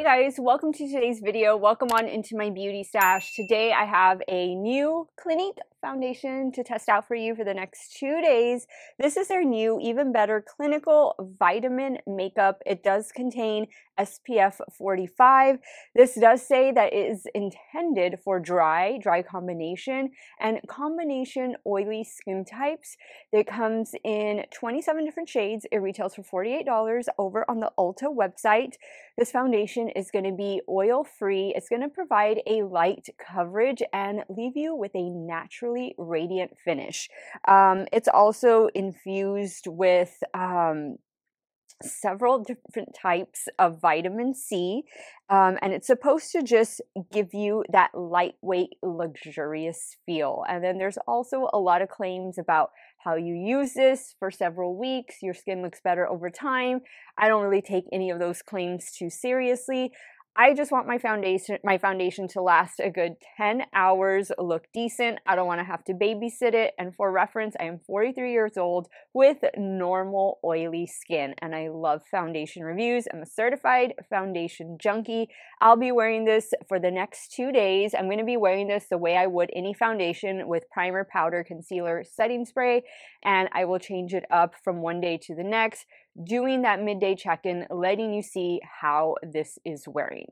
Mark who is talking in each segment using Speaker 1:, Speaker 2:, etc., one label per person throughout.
Speaker 1: guys, welcome to today's video. Welcome on into my beauty stash. Today I have a new Clinique foundation to test out for you for the next 2 days. This is their new Even Better Clinical Vitamin Makeup. It does contain SPF 45. This does say that it is intended for dry combination, and combination oily skin types. It comes in 27 different shades. It retails for $48 over on the Ulta website. This foundation is going to be oil-free. It's going to provide a light coverage and leave you with a naturally radiant finish. It's also infused with several different types of vitamin C, and it's supposed to just give you that lightweight, luxurious feel. And then there's also a lot of claims about how you use this for several weeks, your skin looks better over time. I don't really take any of those claims too seriously. I just want my foundation to last a good 10 hours, look decent. I don't want to have to babysit it. And for reference, I am 43 years old with normal oily skin, and I love foundation reviews. I'm a certified foundation junkie. I'll be wearing this for the next 2 days. I'm going to be wearing this the way I would any foundation, with primer, powder, concealer, setting spray, and I will change it up from one day to the next, doing that midday check-in, letting you see how this is wearing.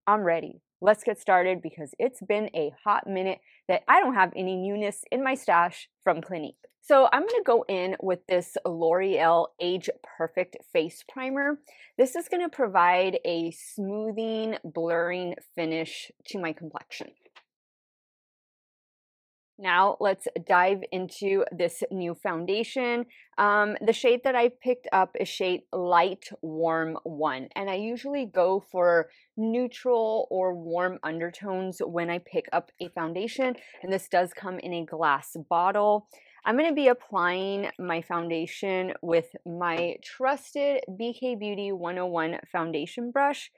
Speaker 1: I'm ready. Let's get started because it's been a hot minute that I don't have any newness in my stash from Clinique. So I'm going to go in with this L'Oreal Age Perfect Face Primer. This is going to provide a smoothing, blurring finish to my complexion. Now let's dive into this new foundation. The shade that I picked up is shade Light Warm 1, and I usually go for neutral or warm undertones when I pick up a foundation, and this does come in a glass bottle. I'm going to be applying my foundation with my trusted BK Beauty 101 foundation brush.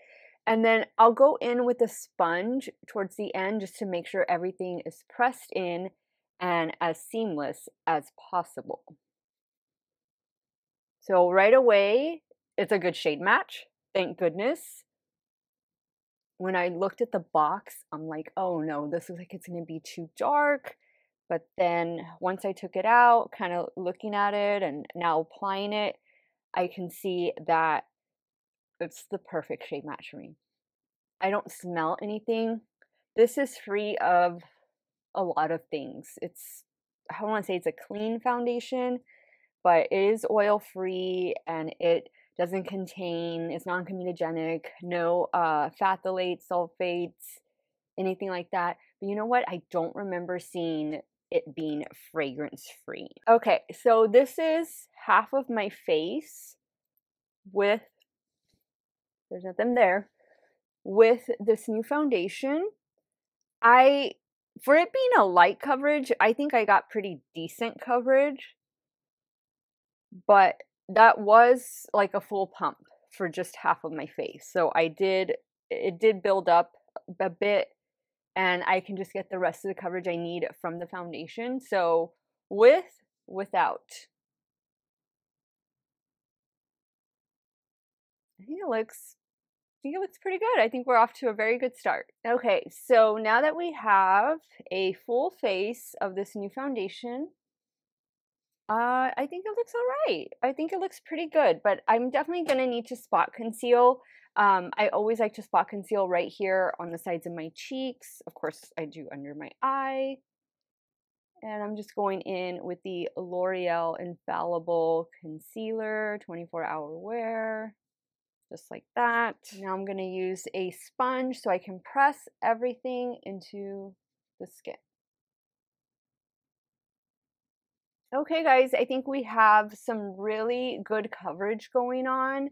Speaker 1: And then I'll go in with a sponge towards the end just to make sure everything is pressed in and as seamless as possible. So right away, it's a good shade match, thank goodness. When I looked at the box, I'm like, oh no, this looks like it's going to be too dark. But then once I took it out, kind of looking at it and now applying it, I can see that it's the perfect shade match for me. I don't smell anything. This is free of a lot of things. I don't want to say it's a clean foundation, but it is oil free and it doesn't contain, it's non-comedogenic, no phthalates, sulfates, anything like that. But you know what? I don't remember seeing it being fragrance free. Okay, so this is half of my face with, there's nothing there, with this new foundation. For it being a light coverage, I think I got pretty decent coverage, but that was like a full pump for just half of my face. So it did build up a bit, and I can just get the rest of the coverage I need from the foundation. So without, I think it looks pretty good. I think we're off to a very good start. Okay, so now that we have a full face of this new foundation, I think it looks all right. I think it looks pretty good, but I'm definitely going to need to spot conceal. I always like to spot conceal right here on the sides of my cheeks. Of course, I do under my eye. And I'm just going in with the L'Oreal Infallible Concealer, 24-hour wear. Just like that. Now I'm going to use a sponge so I can press everything into the skin. Okay guys, I think we have some really good coverage going on.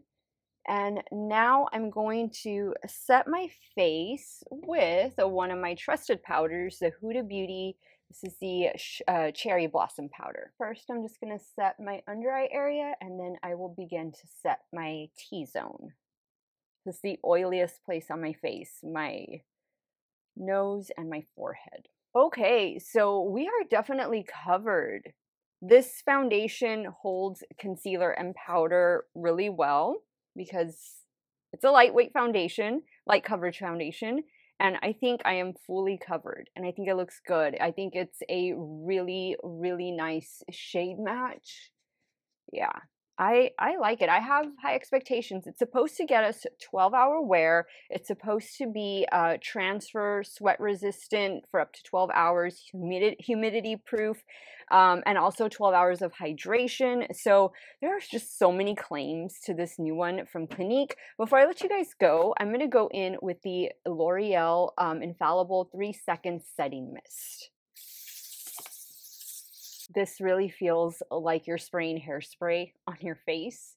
Speaker 1: And now I'm going to set my face with one of my trusted powders, the Huda Beauty. This is the Cherry Blossom Powder. First, I'm just going to set my under eye area, and then I will begin to set my T-zone. This is the oiliest place on my face, my nose and my forehead. Okay, so we are definitely covered. This foundation holds concealer and powder really well because it's a lightweight foundation. light coverage foundation. And I think I am fully covered, and I think it looks good. I think it's a really, really nice shade match. Yeah, I like it. I have high expectations. It's supposed to get us 12-hour wear. It's supposed to be transfer sweat resistant for up to 12 hours, humidity proof, and also 12 hours of hydration. So there's just so many claims to this new one from Clinique. Before I let you guys go, I'm going to go in with the L'Oreal Infallible 3-Second Setting Mist. This really feels like you're spraying hairspray on your face,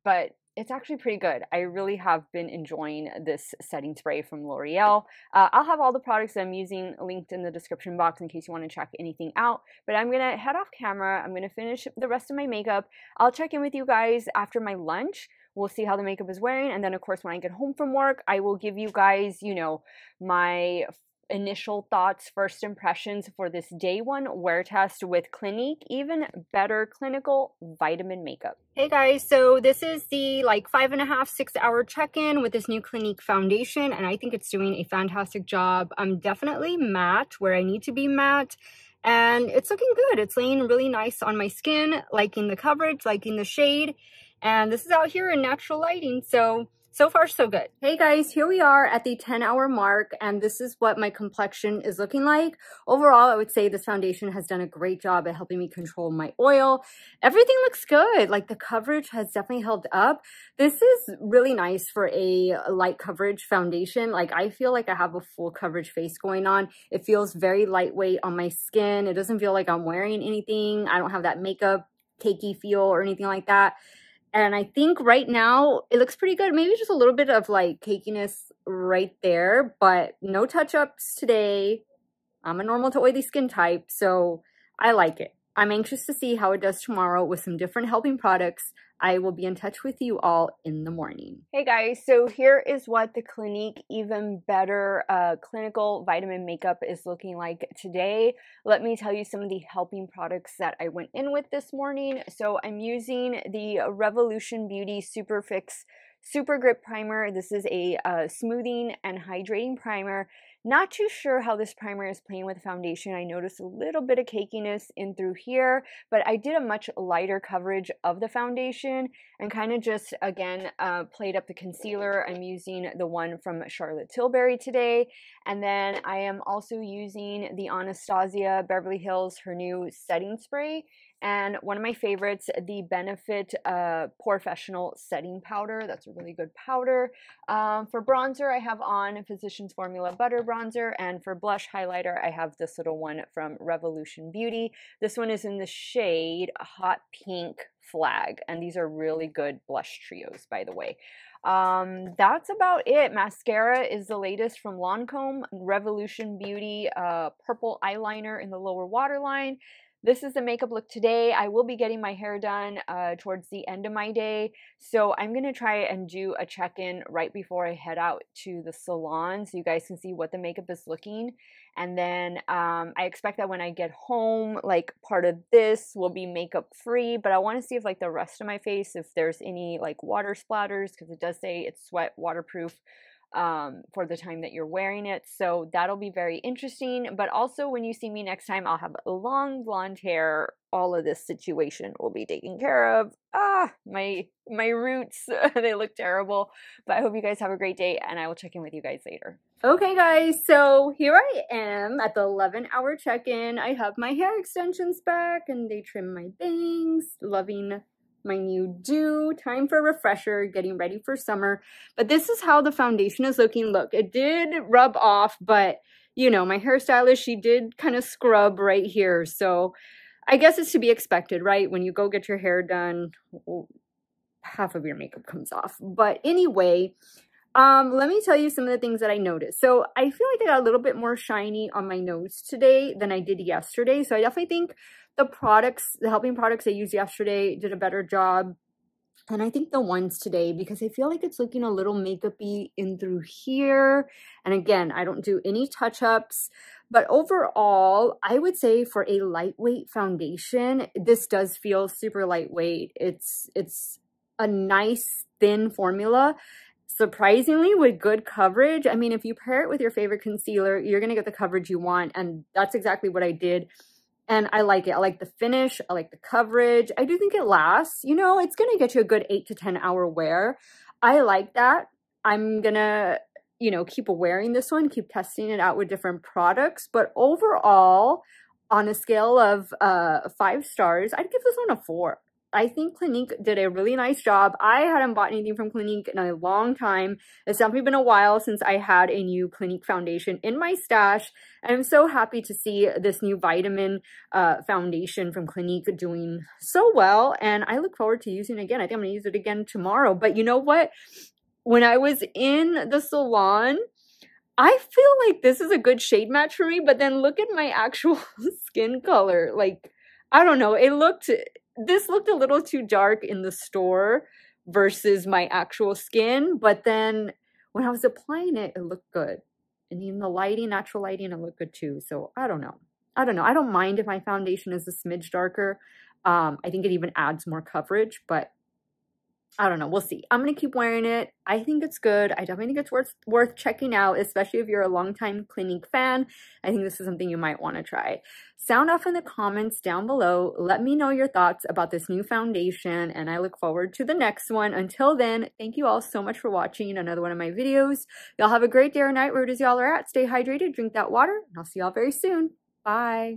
Speaker 1: but it's actually pretty good. I really have been enjoying this setting spray from L'Oreal. I'll have all the products that I'm using linked in the description box in case you want to check anything out. But I'm going to head off camera. I'm going to finish the rest of my makeup. I'll check in with you guys after my lunch. We'll see how the makeup is wearing. And then, of course, when I get home from work, I will give you guys, you know, my initial thoughts, first impressions for this day one wear test with Clinique Even Better Clinical Vitamin Makeup. Hey guys, so this is the like 5.5, 6 hour check-in with this new Clinique foundation, and I think it's doing a fantastic job. I'm definitely matte where I need to be matte, and it's looking good. It's laying really nice on my skin, liking the coverage, liking the shade, and this is out here in natural lighting, so far, so good. Hey guys, here we are at the 10-hour mark, and this is what my complexion is looking like. Overall, I would say this foundation has done a great job at helping me control my oil. Everything looks good. Like, the coverage has definitely held up. This is really nice for a light coverage foundation. Like, I feel like I have a full coverage face going on. It feels very lightweight on my skin. It doesn't feel like I'm wearing anything. I don't have that makeup cakey feel or anything like that. And I think right now it looks pretty good. Maybe just a little bit of like cakiness right there, but no touch-ups today. I'm a normal to oily skin type, so I like it. I'm anxious to see how it does tomorrow with some different helping products. I will be in touch with you all in the morning. Hey guys, so here is what the Clinique Even Better Clinical Vitamin Makeup is looking like today. Let me tell you some of the helping products that I went in with this morning. So I'm using the Revolution Beauty Super Fix Super Grip Primer. This is a smoothing and hydrating primer. Not too sure how this primer is playing with foundation. I noticed a little bit of cakiness in through here, but I did a much lighter coverage of the foundation and kind of just, again, played up the concealer. I'm using the one from Charlotte Tilbury today. And then I am also using the Anastasia Beverly Hills, her new setting spray. And one of my favorites, the Benefit Professional Setting Powder. That's a really good powder. For bronzer, I have on Physicians Formula Butter Bronzer. And for blush highlighter, I have this little one from Revolution Beauty. This one is in the shade Hot Pink Flag. And these are really good blush trios, by the way. That's about it. Mascara is the latest from Lancome. Revolution Beauty Purple Eyeliner in the lower waterline. This is the makeup look today. I will be getting my hair done towards the end of my day. So I'm going to try and do a check-in right before I head out to the salon so you guys can see what the makeup is looking. And then I expect that when I get home, like part of this will be makeup free, but I want to see if like the rest of my face, if there's any like water splatters, because it does say it's sweat waterproof for the time that you're wearing it. So that'll be very interesting. But also when you see me next time, I'll have long blonde hair. All of this situation will be taken care of. My roots, they look terrible. But I hope you guys have a great day, and I will check in with you guys later. Okay guys, so here I am at the 11-hour check-in. I have my hair extensions back and they trim my bangs. Loving my new do. Time for a refresher, getting ready for summer. But this is how the foundation is looking. Look, it did rub off, but you know, my hairstylist, she did kind of scrub right here. So I guess it's to be expected, right? When you go get your hair done, half of your makeup comes off. But anyway, let me tell you some of the things that I noticed. So I feel like I got a little bit more shiny on my nose today than I did yesterday. So I definitely think the products, the helping products I used yesterday did a better job. And I think the ones today, because I feel like it's looking a little makeup-y in through here. And again, I don't do any touch-ups. But overall, I would say for a lightweight foundation, this does feel super lightweight. It's a nice thin formula. surprisingly with good coverage. I mean, if you pair it with your favorite concealer, you're gonna get the coverage you want, and that's exactly what I did. And I like it. I like the finish. I like the coverage. I do think it lasts. You know, it's going to get you a good 8 to 10 hour wear. I like that. I'm going to, you know, keep wearing this one, keep testing it out with different products. But overall, on a scale of 5 stars, I'd give this one a 4. I think Clinique did a really nice job. I hadn't bought anything from Clinique in a long time. It's definitely been a while since I had a new Clinique foundation in my stash. And I'm so happy to see this new vitamin foundation from Clinique doing so well. And I look forward to using it again. I think I'm going to use it again tomorrow. But you know what? When I was in the salon, I feel like this is a good shade match for me. But then look at my actual skin color. Like, I don't know. This looked a little too dark in the store versus my actual skin, but then when I was applying it, it looked good. And even the lighting, natural lighting, it looked good too. So I don't know. I don't mind if my foundation is a smidge darker. I think it even adds more coverage, but I don't know. We'll see. I'm going to keep wearing it. I think it's good. I definitely think it's worth checking out, especially if you're a longtime Clinique fan. I think this is something you might want to try. Sound off in the comments down below. Let me know your thoughts about this new foundation, and I look forward to the next one. Until then, thank you all so much for watching another one of my videos. Y'all have a great day or night wherever it is y'all are at. Stay hydrated, drink that water, and I'll see y'all very soon. Bye.